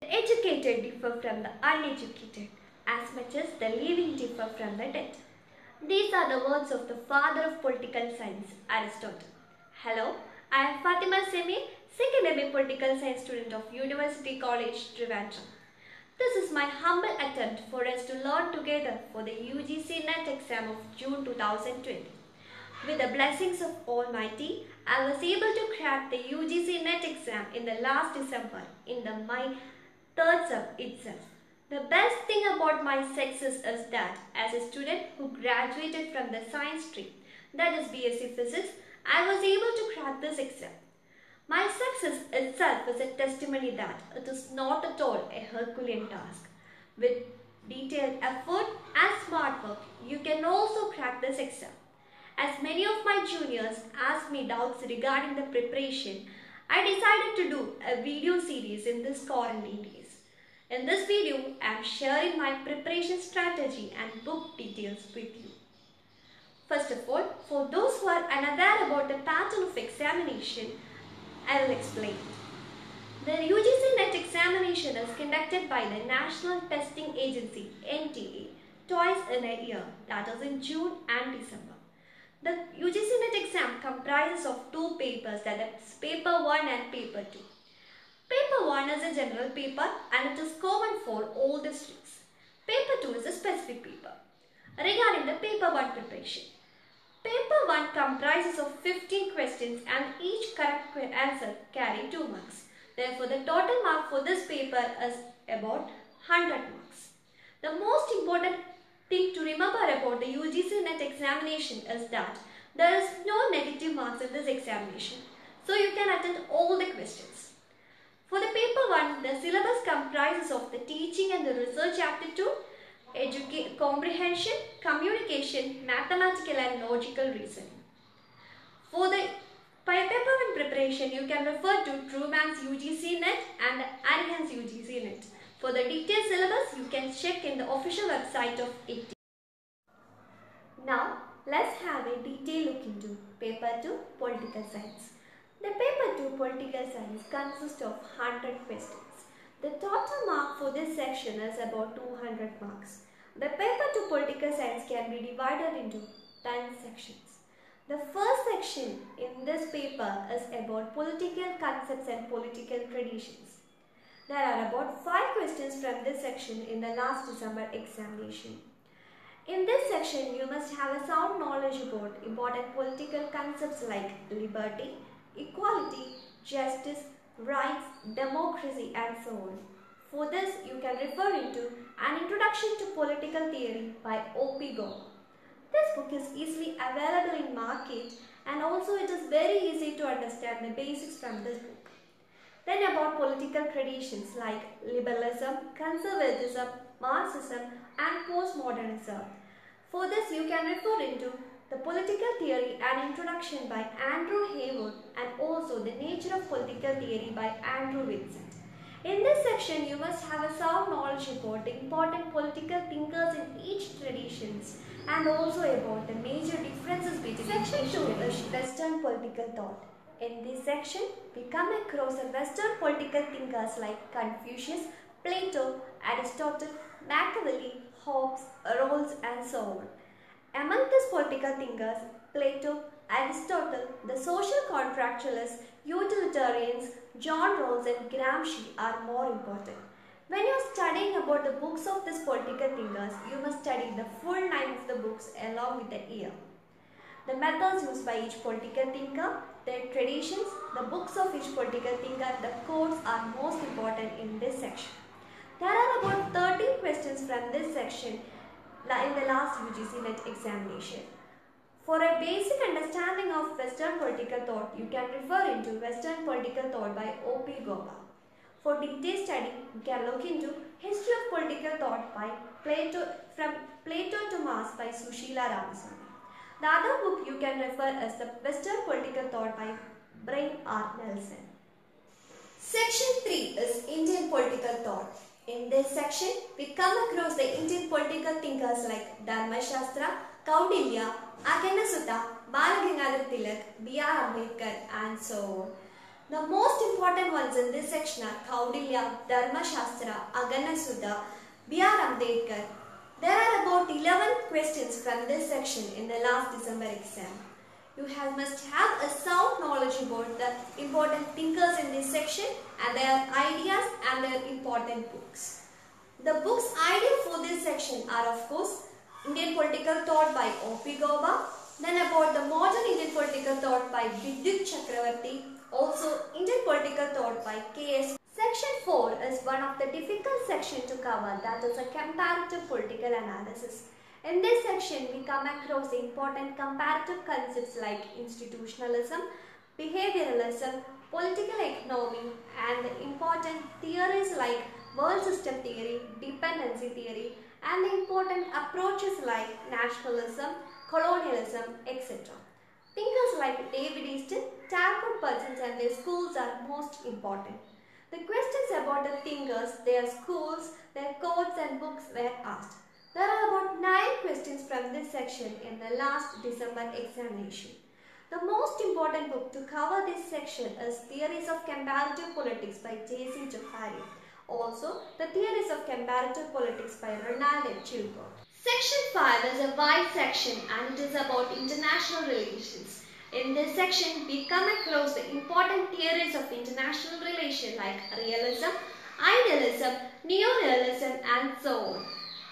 The educated differ from the uneducated as much as the living differ from the dead. These are the words of the father of political science, Aristotle. Hello, I am Fatima Semi, second MA political science student of University College, Trivandrum. This is my humble attempt for us to learn together for the UGC NET exam of June 2020. With the blessings of Almighty, I was able to crack the UGC NET exam in the last December in my third sub itself. The best thing about my success is that as a student who graduated from the science stream, that is BSc Physics, I was able to crack this exam. My success itself is a testimony that it is not at all a Herculean task. With detailed effort and smart work, you can also crack this exam. As many of my juniors asked me doubts regarding the preparation, I decided to do a video series in this quarantine days. In this video, I am sharing my preparation strategy and book details with you. First of all, for those who are unaware about the pattern of examination, I will explain. The UGC NET examination is conducted by the National Testing Agency (NTA) twice in a year, that is in June and December. The UGC NET exam comprises of two papers, that is paper 1 and paper 2. Paper 1 is a general paper and it is common for all the streams. Paper 2 is a specific paper. Regarding the paper 1 preparation, paper 1 comprises of 15 questions and each correct answer carry 2 marks. Therefore, the total mark for this paper is about 100 marks. The most important thing to remember about the UGC NET examination is that there is no negative marks in this examination. So you can attend all the questions. For the paper 1, the syllabus comprises of the teaching and the research aptitude, comprehension, communication, mathematical and logical reasoning. For the paper 1 preparation, you can refer to Truman's UGC NET and Arihan's UGC NET. For the detailed syllabus, you can check in the official website of IT. Now, let's have a detailed look into paper 2 political science. The paper 2 political science consists of 100 questions. The total mark for this section is about 200 marks. The paper 2 political science can be divided into 10 sections. The first section in this paper is about political concepts and political traditions. There are about 5 questions from this section in the last December examination. In this section, you must have a sound knowledge about important political concepts like liberty, equality, justice, rights, democracy and so on. For this, you can refer into An Introduction to Political Theory by O.P. Gowda. This book is easily available in market and also it is very easy to understand the basics from this book. Then about political traditions like liberalism, conservatism, Marxism and postmodernism. For this, you can refer into The Political Theory and Introduction by Andrew Haywood and also The Nature of Political Theory by Andrew Vincent. In this section, you must have a sound knowledge about the important political thinkers in each traditions and also about the major differences between Section 2 is Western political thought. In this section, we come across the Western political thinkers like Confucius, Plato, Aristotle, Machiavelli, Hobbes, Rawls and so on. Among these political thinkers, Plato, Aristotle, the social contractualists, utilitarians, John Rawls and Gramsci are more important. When you are studying about the books of these political thinkers, you must study the full name of the books along with the year. The methods used by each political thinker, their traditions, the books of each political thinker, the quotes are most important in this section. There are about 13 questions from this section in the last UGC NET examination. For a basic understanding of Western political thought, you can refer into Western Political Thought by O.P. Gowda. For detailed study, you can look into History of Political Thought by From Plato to Marx by Sushila Ramaswamy. The other book you can refer is The Western Political Thought by Brian R. Nelson. Section 3 is Indian Political Thought. In this section, we come across the Indian political thinkers like Dharmashastra, Kaudilya, Akhenasutta, Balagangadhar Tilak, B.R. Ambedkar and so on. The most important ones in this section are Kaudilya, Dharmashastra, Aganasudha, B.R. Ambedkar. There are about 11 questions from this section in the last December exam. You must have a sound knowledge about the important thinkers in this section and their ideas and their important books. The books ideal for this section are of course Indian Political Thought by O.P. Gauba, then about the modern Indian political thought by Vidyut Chakravarti, also Indian Political Thought by K.S. Section 4 is one of the difficult sections to cover, that is a comparative political analysis. In this section, we come across the important comparative concepts like institutionalism, behavioralism, political economy, and the important theories like world system theory, dependency theory, and the important approaches like nationalism, colonialism, etc. Thinkers like David Easton, Talcott Parsons and their schools are most important. The questions about the thinkers, their schools, their quotes and books were asked. There are about 9 questions from this section in the last December examination. The most important book to cover this section is Theories of Comparative Politics by J.C. Johari. Also, the Theories of Comparative Politics by Ronald H. Chilcott. Section 5 is a wide section and it is about international relations. In this section, we come across the important theories of international relations like realism, idealism, neorealism and so on.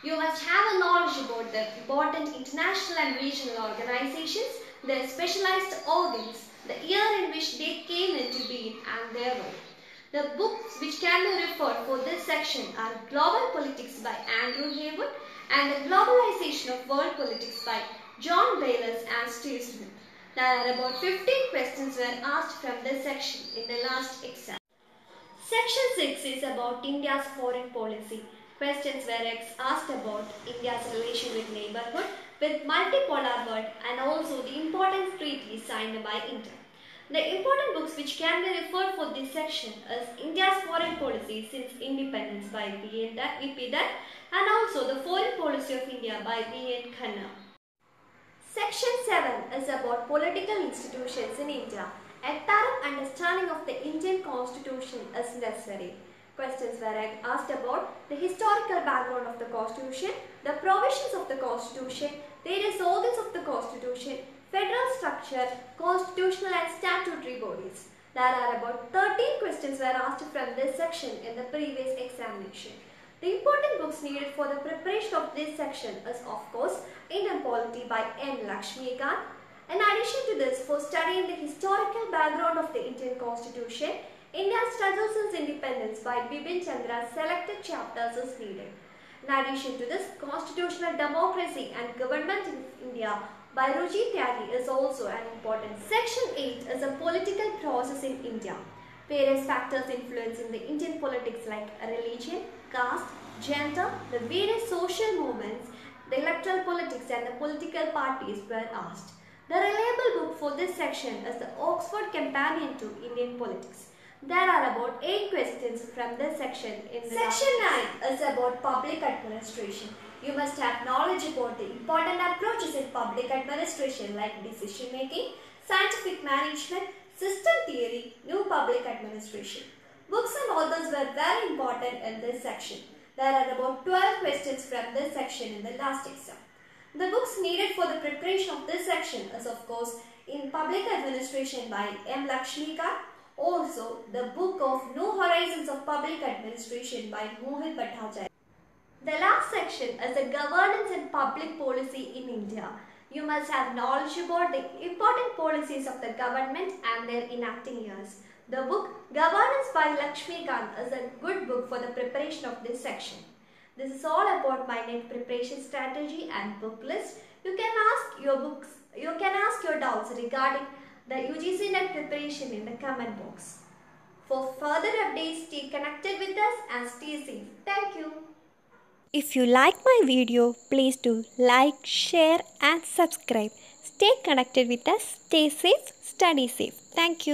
You must have a knowledge about the important international and regional organizations, their specialized organs, the year in which they came into being and their role. The books which can be referred for this section are Global Politics by Andrew Haywood and The Globalization of World Politics by John Baylis and Steve Smith. There are about 15 questions were asked from this section in the last exam. Section 6 is about India's foreign policy. Questions were asked about India's relation with neighborhood, with multipolar world and also the important treaties signed by India. The important books which can be referred for this section is India's Foreign Policy Since Independence by V.P. Dutt and also The Foreign Policy of India by V.N. Khanna. Section 7 is about political institutions in India. A thorough understanding of the Indian Constitution is necessary. Questions were asked about the historical background of the Constitution, the provisions of the Constitution, various organs of the Constitution, federal structure, constitutional and statutory bodies. There are about 13 questions were asked from this section in the previous examination. The important books needed for the preparation of this section is of course Indian Polity by M. Lakshmikant. In addition to this, for studying the historical background of the Indian Constitution, India's struggle since independence by Bipin Chandra's selected chapters is needed. In addition to this, Constitutional Democracy and Government in India by Ruchi Tyagi is also an important. Section 8 is a political process in India. Various factors influencing the Indian politics like religion, caste, gender, the various social movements, the electoral politics and the political parties were asked. The reliable book for this section is the Oxford Companion to Indian Politics. There are about 8 questions from this section in the Section 9 is about public administration. You must have knowledge about the important approaches in public administration like decision making, scientific management, system theory, new public administration. Books and authors were very important in this section. There are about 12 questions from this section in the last exam. The books needed for the preparation of this section is of course in Public Administration by M. Lakshmikant, also the book of New Horizons of Public Administration by Mohit Bhattacharya. The last section is the governance and public policy in India. You must have knowledge about the important policies of the government and their enacting years. The book Governance by Lakshmikant is a good book for the preparation of this section. This is all about my NET preparation strategy and book list. You can ask your doubts regarding the UGC NET preparation in the comment box. For further updates, stay connected with us and stay safe. Thank you. If you like my video, please do like, share and subscribe. Stay connected with us. Stay safe, study safe. Thank you.